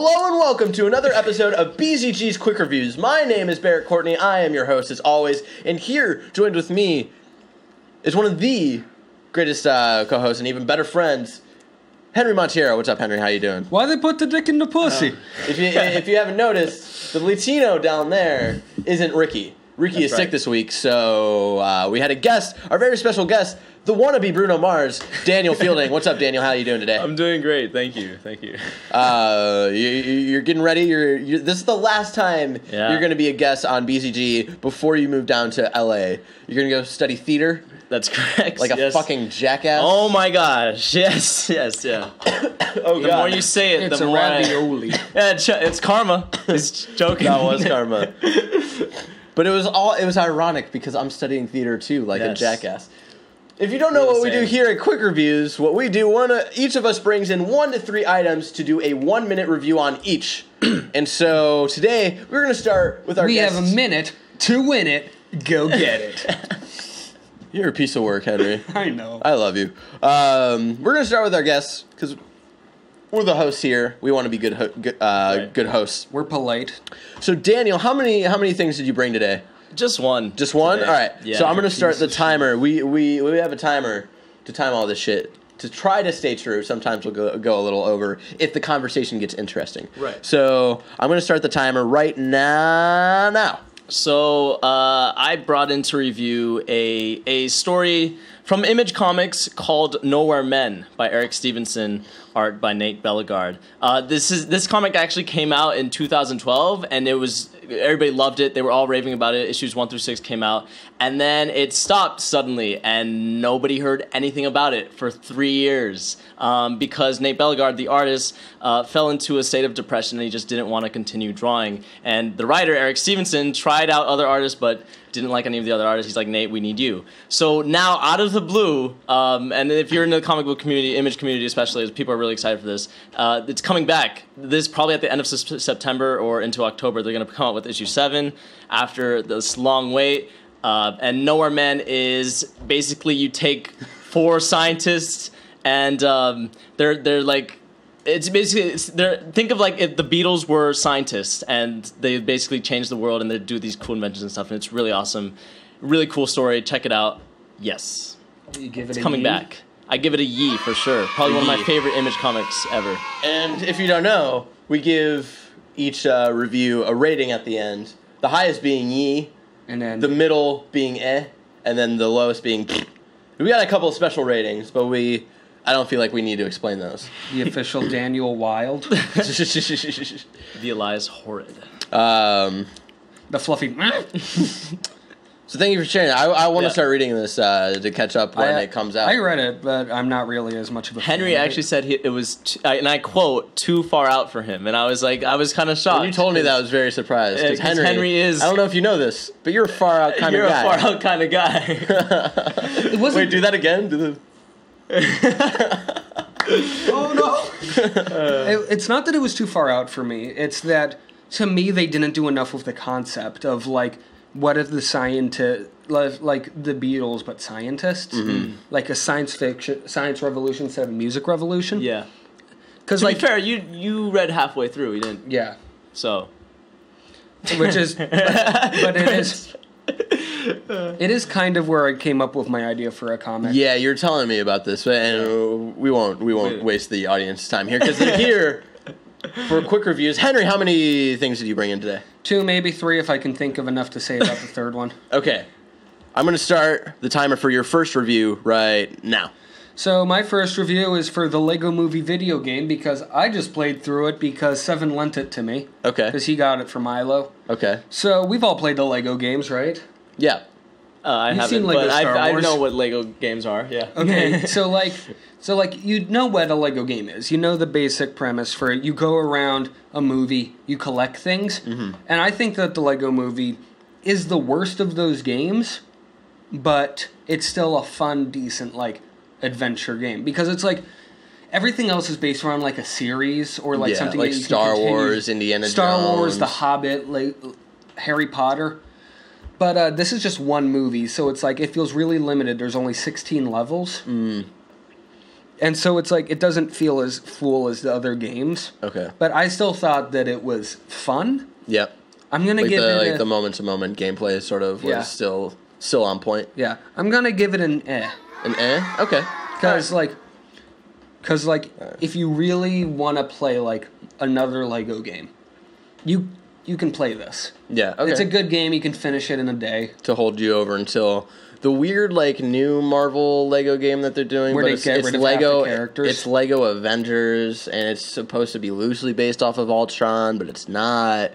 Hello and welcome to another episode of BZG's Quick Reviews. My name is Barrett Courtney. I am your host as always, and here joined with me is one of the greatest co-hosts and even better friends, Henry Montiero. What's up, Henry? How you doing? Why they put the dick in the pussy? If you haven't noticed, the Latino down there isn't Ricky. Ricky is sick this week, so we had a guest, our very special guest, the wannabe Bruno Mars, Daniel Fielding. What's up, Daniel? How are you doing today? I'm doing great, thank you. You're getting ready. This is the last time you're going to be a guest on BZG before you move down to LA. You're going to go study theater. That's correct. Like a fucking jackass. Oh my gosh! Yes, yeah. Oh god. The more you say it, It's the a more. ravioli. Yeah, it's karma. It's joking. That was karma. But it was ironic because I'm studying theater too, like a jackass. If you don't know what we do here at Quick Reviews, what we do, each of us brings in 1 to 3 items to do a 1-minute review on each. And so today, we're going to start with our guests. We have a minute to win it. Go get it. You're a piece of work, Henry. I know. I love you. We're going to start with our guests because we're the hosts here. We want to be good hosts. We're polite. So Daniel, how many things did you bring today? Just one. Just one? Today. All right. Yeah. So I'm going to start the timer. We have a timer to time all this shit. To try to stay true. Sometimes we'll go a little over if the conversation gets interesting. Right. So I'm going to start the timer right now. So I brought in to review a story from Image Comics called Nowhere Men by Eric Stevenson, art by Nate Bellegarde. This comic actually came out in 2012, and everybody loved it. They were all raving about it. Issues 1 through 6 came out, and then it stopped suddenly, and nobody heard anything about it for 3 years because Nate Bellegarde, the artist, fell into a state of depression, and he just didn't want to continue drawing. And the writer, Eric Stevenson, tried out other artists, but didn't like any of the other artists. He's like, Nate, we need you. So now, out of the blue, and if you're in the comic book community, image community especially, as people are really excited for this, it's coming back. This probably at the end of September or into October, they're going to come out with issue 7 after this long wait. And Nowhere Men is basically you take 4 scientists and they're like, it's basically think of like if the Beatles were scientists and they basically changed the world and they do these cool inventions and stuff, and it's really awesome, really cool story. Check it out. Yes, It's coming back. I give it a yee for sure. Probably one of my favorite Image comics ever. And if you don't know, we give each review a rating at the end. The highest being yee, And then the middle being and then the lowest being. We got a couple of special ratings, but I don't feel like we need to explain those. the official Daniel Wild, The Elias Horrid. the fluffy. So thank you for sharing. I want to start reading this to catch up when it comes out. I read it, but I'm not really as much of a Henry fan of actually said it was, and I quote, too far out for him. And I was kind of shocked. When you told me that, I was very surprised. Because Henry is... I don't know if you know this, but you're a far out kind of guy. You're a far out kind of guy. It wasn't. Wait, do that again? Oh no! It's not that it was too far out for me. It's that to me they didn't do enough with the concept of like what if the scientist, like the Beatles, but scientists, like a science revolution instead of a music revolution. Yeah. Because To like be fair, you read halfway through. You didn't. yeah, So. which is but it is. It is kind of where I came up with my idea for a comic. Yeah, you're telling me about this, and we won't waste the audience's time here because they're here for quick reviews. Henry, how many things did you bring in today? 2, maybe 3, if I can think of enough to say about the third one. Okay, I'm going to start the timer for your first review right now. So my first review is for the Lego Movie video game because I just played through it because Seven lent it to me. Okay. Because he got it from Milo. Okay. So we've all played the Lego games, right? Yeah. I You've haven't, seen Lego but Star I Wars? know what Lego games are. Yeah. Okay. so like you know what a Lego game is. You know the basic premise for it. You go around a movie, you collect things, and I think that the Lego Movie is the worst of those games, but it's still a fun, decent like adventure game because it's like everything else is based around like a series or like something like that you Star can continue. Wars, Indiana Jones. Star Wars, The Hobbit, like Harry Potter. But this is just one movie, so it's like it feels really limited. There's only 16 levels. And so it's like, it doesn't feel as full as the other games. Okay. But I still thought that it was fun. Yep. I'm going to give it the moment-to-moment gameplay sort of was still on point. Yeah. I'm going to give it an eh. An eh? Okay. Because, if you really want to play, like, another Lego game, you can play this. Yeah, okay. It's a good game. You can finish it in a day. To hold you over until the weird, like, new Marvel Lego game that they're doing. Where but they it's, get it's rid of Lego, half the characters. It's Lego Avengers, and it's supposed to be loosely based off of Ultron, but it's not.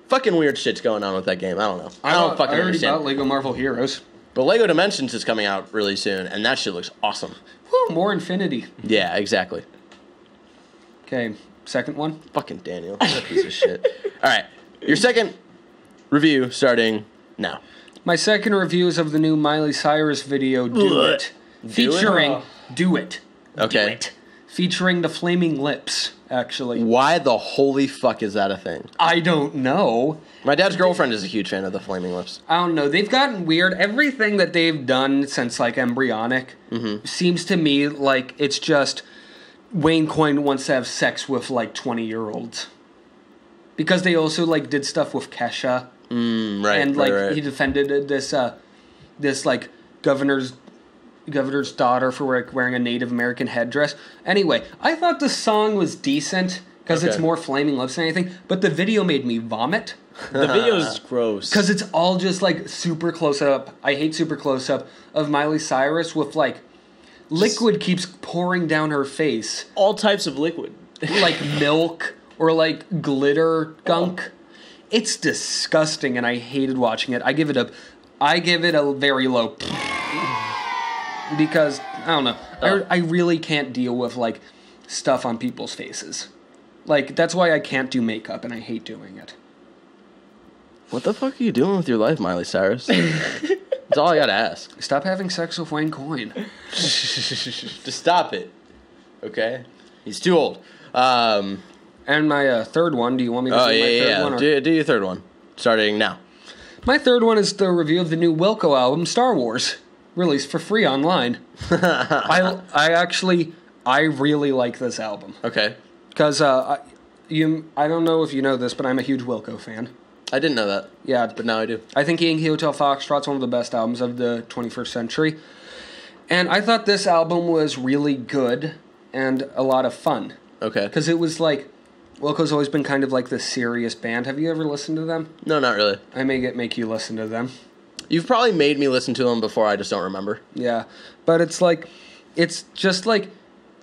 Fucking weird shit's going on with that game. I don't know. I don't fucking understand. About Lego Marvel Heroes. But Lego Dimensions is coming out really soon, and that shit looks awesome. Woo, more Infinity. Yeah, exactly. Okay, second one. Fucking Daniel. That piece of shit. All right. Your second review starting now. My second review is of the new Miley Cyrus video, Do It. Featuring Do It. Okay. Do It. Featuring the Flaming Lips, actually. Why the holy fuck is that a thing? I don't know. My dad's girlfriend is a huge fan of the Flaming Lips. I don't know. They've gotten weird. Everything that they've done since, like, Embryonic seems to me like it's just Wayne Coyne wants to have sex with, like, 20-year-olds. Because they also, like, did stuff with Kesha. Right. And, like, right. he defended this like, governor's daughter for, like, wearing a Native American headdress. Anyway, I thought the song was decent because it's more Flaming Lips than anything, but the video made me vomit. The video is gross. Because it's all just, like, super close-up. I hate super close-up of Miley Cyrus with, like, liquid keeps pouring down her face. All types of liquid. Like milk or, like, glitter gunk. It's disgusting, and I hated watching it. I give it a very low because, I don't know. I really can't deal with, like, stuff on people's faces. Like, that's why I can't do makeup, and I hate doing it. What the fuck are you doing with your life, Miley Cyrus? That's all I gotta ask. Stop having sex with Wayne Coyne. Just stop it. Okay? He's too old. And my third one, do you want me to say my third one? Do your third one. Starting now. My third one is the review of the new Wilco album, Star Wars, released for free online. I really like this album. Okay. Because I don't know if you know this, but I'm a huge Wilco fan. I didn't know that. Yeah. But now I do. I think Yankee Hotel Foxtrot's one of the best albums of the 21st century. And I thought this album was really good and a lot of fun. Okay. Because it was like, Wilco's always been kind of like this serious band. Have you ever listened to them? No, not really. I may make you listen to them. You've probably made me listen to them before, I just don't remember. Yeah. But it's like, it's just like,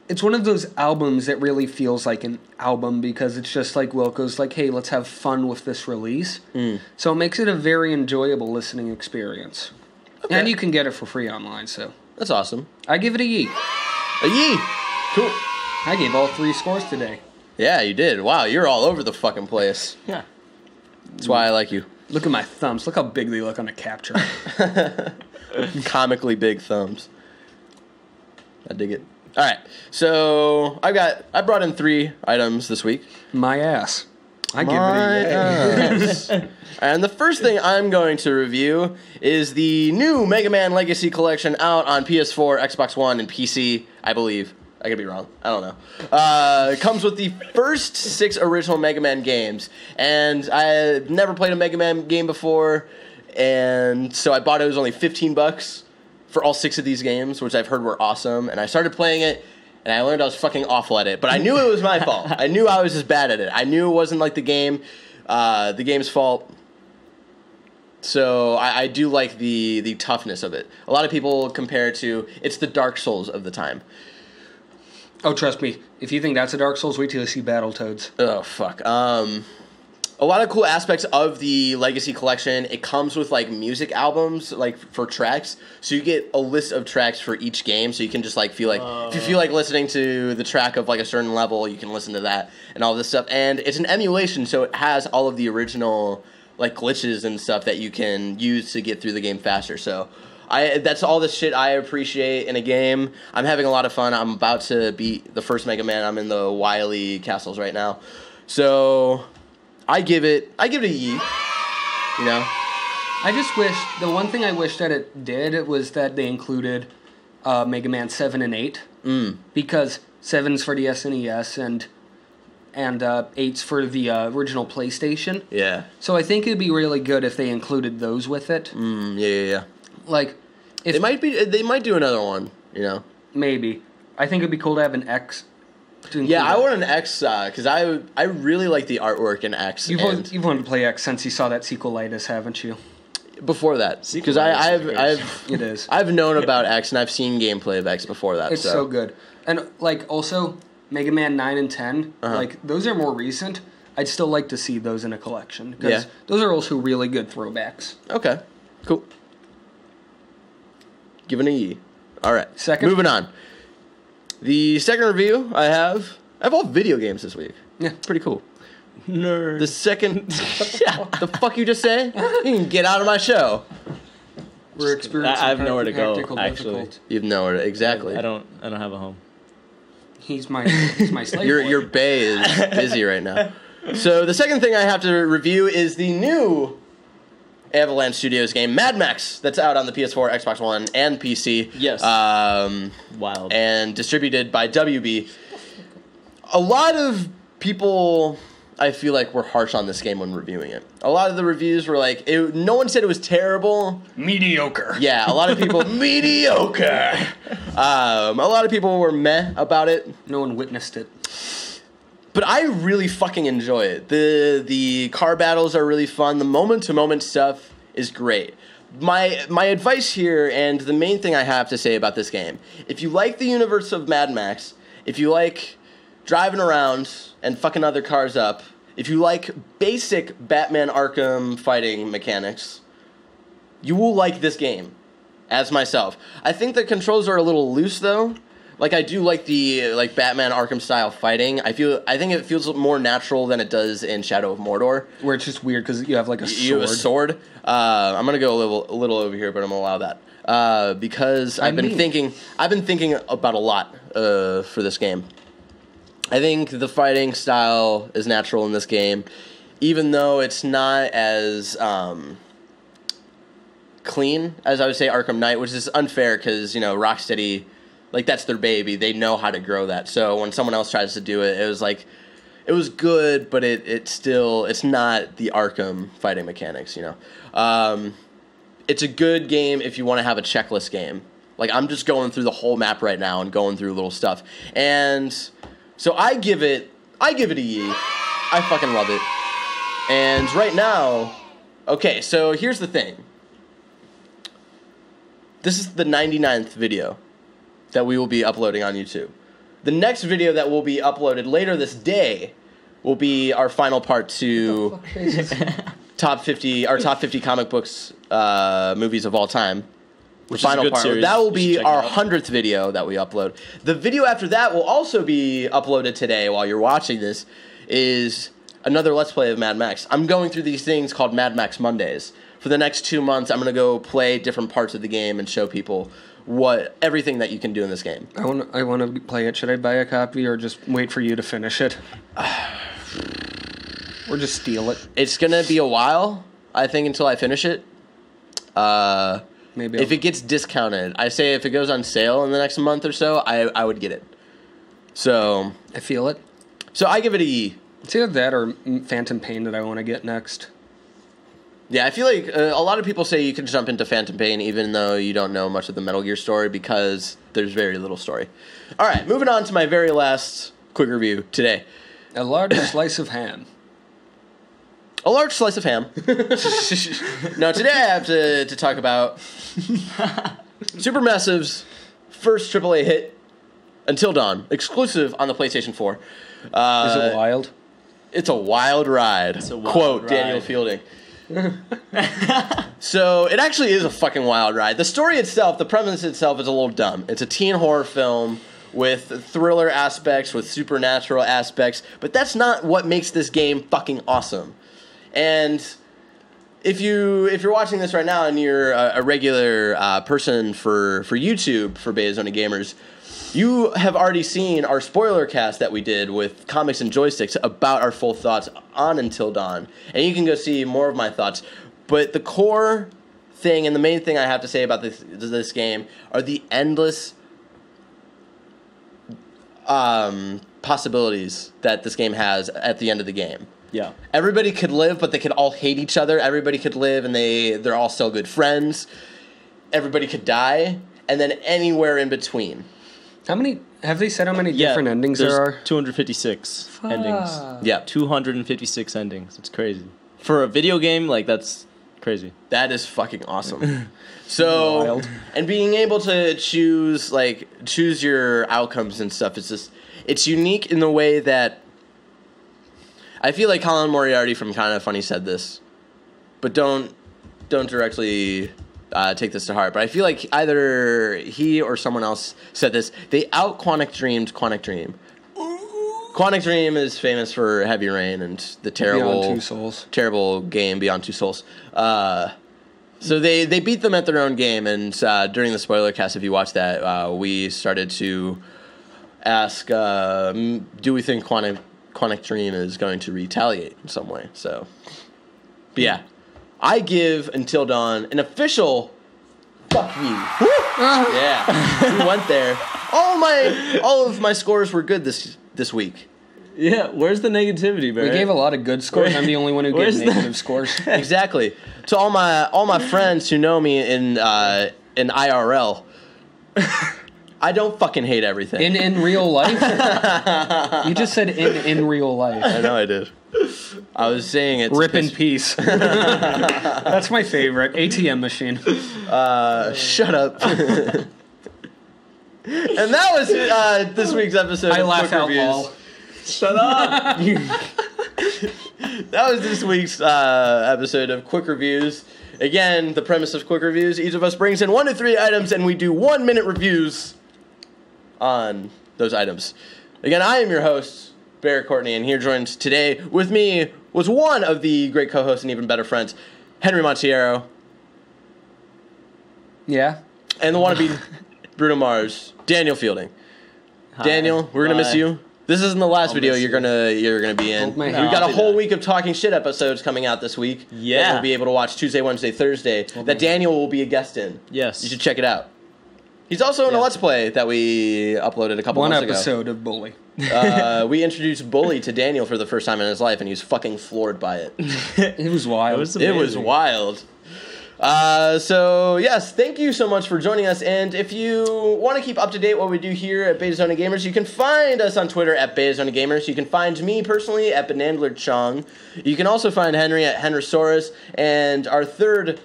it's one of those albums that really feels like an album because it's just like Wilco's like, hey, let's have fun with this release. So it makes it a very enjoyable listening experience. Okay. And you can get it for free online, so. That's awesome. I give it a yee. A yee! Cool. I gave all 3 scores today. Yeah, you did. Wow, you're all over the fucking place. Yeah. That's why I like you. Look at my thumbs. Look how big they look on the capture. Comically big thumbs. I dig it. All right, so I brought in 3 items this week. My ass. I give it a yay. And the first thing I'm going to review is the new Mega Man Legacy Collection out on PS4, Xbox One, and PC, I believe. I could be wrong. I don't know. It comes with the first 6 original Mega Man games. And I never played a Mega Man game before, and so I bought it. It was only $15 for all 6 of these games, which I've heard were awesome. And I started playing it, and I learned I was fucking awful at it. But I knew it was my fault. I knew I was just bad at it. I knew it wasn't like the game's fault. So I do like the toughness of it. A lot of people compare it to, it's the Dark Souls of the time. Oh, trust me. If you think that's a Dark Souls, wait till you see Battletoads. Oh, fuck. A lot of cool aspects of the Legacy Collection. It comes with, like, music albums, like, for tracks. So you get a list of tracks for each game, so you can just, like, feel like... if you feel like listening to the track of, like, a certain level, you can listen to that and all this stuff. And it's an emulation, so it has all of the original, like, glitches and stuff that you can use to get through the game faster. So that's all the shit I appreciate in a game. I'm having a lot of fun. I'm about to beat the first Mega Man. I'm in the Wily Castles right now. So... I give it a yee, you know? I just wish, the one thing I wish that it did was that they included Mega Man 7 and 8 Because 7's for the SNES and 8's for the original PlayStation. Yeah. So I think it'd be really good if they included those with it. Yeah. Like, if they might do another one, you know. Maybe. I think it'd be cool to have an X. Yeah, I want an X because I really like the artwork in X. You've wanted to play X since you saw that sequelitis, haven't you? Before that, because I've known about X and I've seen gameplay of X before that. It's so good, and like also Mega Man 9 and 10, like those are more recent. I'd still like to see those in a collection because those are also really good throwbacks. Okay, cool. Giving a E. All right, second. Moving on. The second review I have all video games this week. Yeah, pretty cool. Nerd. The second, the fuck you just say? You can get out of my show. We're experiencing. I have nowhere to go. Actually, you have nowhere to exactly. I don't have a home. He's my slave. Your bae is busy right now. So the second thing I have to review is the new Avalanche Studios game, Mad Max, that's out on the PS4, Xbox One, and PC. Yes. Wild. And distributed by WB. A lot of people, I feel like, were harsh on this game when reviewing it. A lot of the reviews were like, no one said it was terrible. Mediocre. Yeah, a lot of people, mediocre. A lot of people were meh about it. No one witnessed it. But I really fucking enjoy it. The car battles are really fun. The moment-to-moment stuff is great. My advice here, and the main thing I have to say about this game, if you like the universe of Mad Max, if you like driving around and fucking other cars up, if you like basic Batman Arkham fighting mechanics, you will like this game, as myself. I think the controls are a little loose, though. Like, I do like the Batman Arkham style fighting. I think it feels more natural than it does in Shadow of Mordor, where it's just weird because you have like a sword. You have a sword. I'm gonna go a little over here, but I'm gonna allow that because I've been thinking about a lot for this game. I think the fighting style is natural in this game, even though it's not as clean as I would say Arkham Knight, which is unfair because Rocksteady. Like, that's their baby. They know how to grow that. So when someone else tries to do it, it was good, but it's not the Arkham fighting mechanics, It's a good game if you want to have a checklist game. Like, I'm just going through the whole map right now and going through little stuff. And so I give it a E. I fucking love it. And right now, okay, so here's the thing. This is the 99th video that we will be uploading on YouTube. The next video that will be uploaded later this day will be our final part to top 50 comic books movies of all time. Which final is a good part. series. That will be our 100th video that we upload. The video after that will also be uploaded today while you're watching this, is another Let's Play of Mad Max. I'm going through these things called Mad Max Mondays. For the next 2 months, I'm going to go play different parts of the game and show people everything that you can do in this game. I want to play it. Should I buy a copy or just wait for you to finish it? Or just steal it? It's going to be a while, I think, until I finish it. Maybe if it gets discounted. I say if it goes on sale in the next month or so, I would get it. So I feel it. So I give it a E. It's either that or Phantom Pain that I want to get next. Yeah, I feel like a lot of people say you can jump into Phantom Pain even though you don't know much of the Metal Gear story because there's very little story. All right, moving on to my very last quick review today. A large slice of ham. A large slice of ham. No, today I have to talk about Supermassive's first AAA hit, Until Dawn, exclusive on the PlayStation 4. Is it wild? It's a wild ride. It's a wild Quote ride. Daniel Fielding. So it actually is a fucking wild ride. The story itself, the premise itself is a little dumb. It's a teen horror film with thriller aspects, with supernatural aspects, but that's not what makes this game fucking awesome. And if you're watching this right now and you're a regular person for YouTube for baiazonagamers, you have already seen our spoiler cast that we did with Comics and Joysticks about our full thoughts on Until Dawn. And you can go see more of my thoughts. But the core thing and the main thing I have to say about this game are the endless possibilities that this game has at the end of the game. Yeah. Everybody could live, but they could all hate each other. Everybody could live, and they're all still good friends. Everybody could die, and then anywhere in between. How many... Have they said how many different endings there are? 256 endings. Yeah. 256 endings. It's crazy. For a video game, like, that's crazy. That is fucking awesome. So, Wild. And being able to choose your outcomes and stuff, it's unique in the way that I feel like Colin Moriarty from Kind of Funny said this, but don't directly take this to heart. But I feel like either he or someone else said this. They out-Quantic Dreamed Quantic Dream. Quantic Dream is famous for Heavy Rain and the terrible game Beyond Two Souls. So they beat them at their own game, and during the spoiler cast, if you watch that, we started to ask, do we think Quantic Dream is going to retaliate in some way? So, but yeah, I give Until Dawn an official fuck you. Yeah, we went there. All of my scores were good this week. Yeah, where's the negativity, Barrett? We gave a lot of good scores. I'm the only one who gave negative scores. Exactly. To all my friends who know me in IRL, I don't fucking hate everything. In real life? You just said in real life. I know I did. I was saying it. Rip in peace. That's my favorite. ATM machine. Shut up. And that was this week's episode I of laugh Quick out Reviews. loud. Shut up! That was this week's episode of Quick Reviews. Again, the premise of Quick Reviews, each of us brings in 1 to 3 items, and we do 1-minute reviews on those items. Again, I am your host, Barrett Courtney, and here joined today with me was one of the great co-hosts and even better friends, Henry Montiero. Yeah? And the wannabe Bruno Mars, Daniel Fielding. Hi. Daniel, we're going to miss you. This isn't the last video you're gonna be in. Hold my We've hand. got a whole week of talking shit episodes coming out this week. Yeah. That you'll be able to watch Tuesday, Wednesday, Thursday. That Daniel will be a guest in. Yes. You should check it out. He's also in a Let's Play that we uploaded a couple months ago. One episode of Bully. We introduced Bully to Daniel for the first time in his life, and he was fucking floored by it. It was wild. It was wild. So, yes, thank you so much for joining us. And if you want to keep up to date what we do here at baiazonagamers, you can find us on Twitter at baiazonagamers. You can find me personally at banandlerchong. You can also find Henry at Henrysaurus. And our third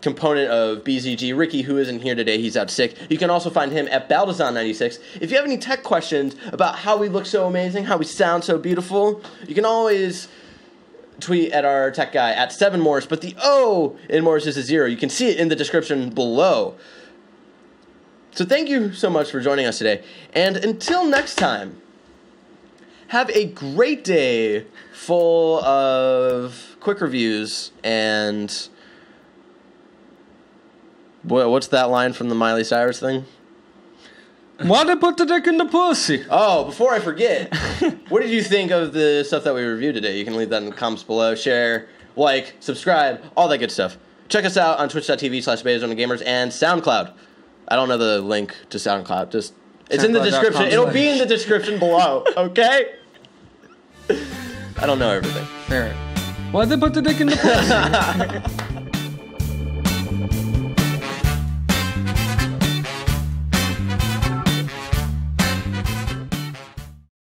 component of BZG, Ricky, who isn't here today, he's out sick. You can also find him at Baldazon96. If you have any tech questions about how we look so amazing, how we sound so beautiful, you can always tweet at our tech guy at 7Morris, but the O in Morris is a 0. You can see it in the description below. So thank you so much for joining us today. And until next time, have a great day full of quick reviews and... What's that line from the Miley Cyrus thing? Why they put the dick in the pussy? Oh, before I forget, what did you think of the stuff that we reviewed today? You can leave that in the comments below. Share, like, subscribe, all that good stuff. Check us out on twitch.tv/baiazonagamers and SoundCloud. I don't know the link to SoundCloud. It's in the description. It'll be in the description below, okay? I don't know everything. Barrett. Why they put the dick in the pussy?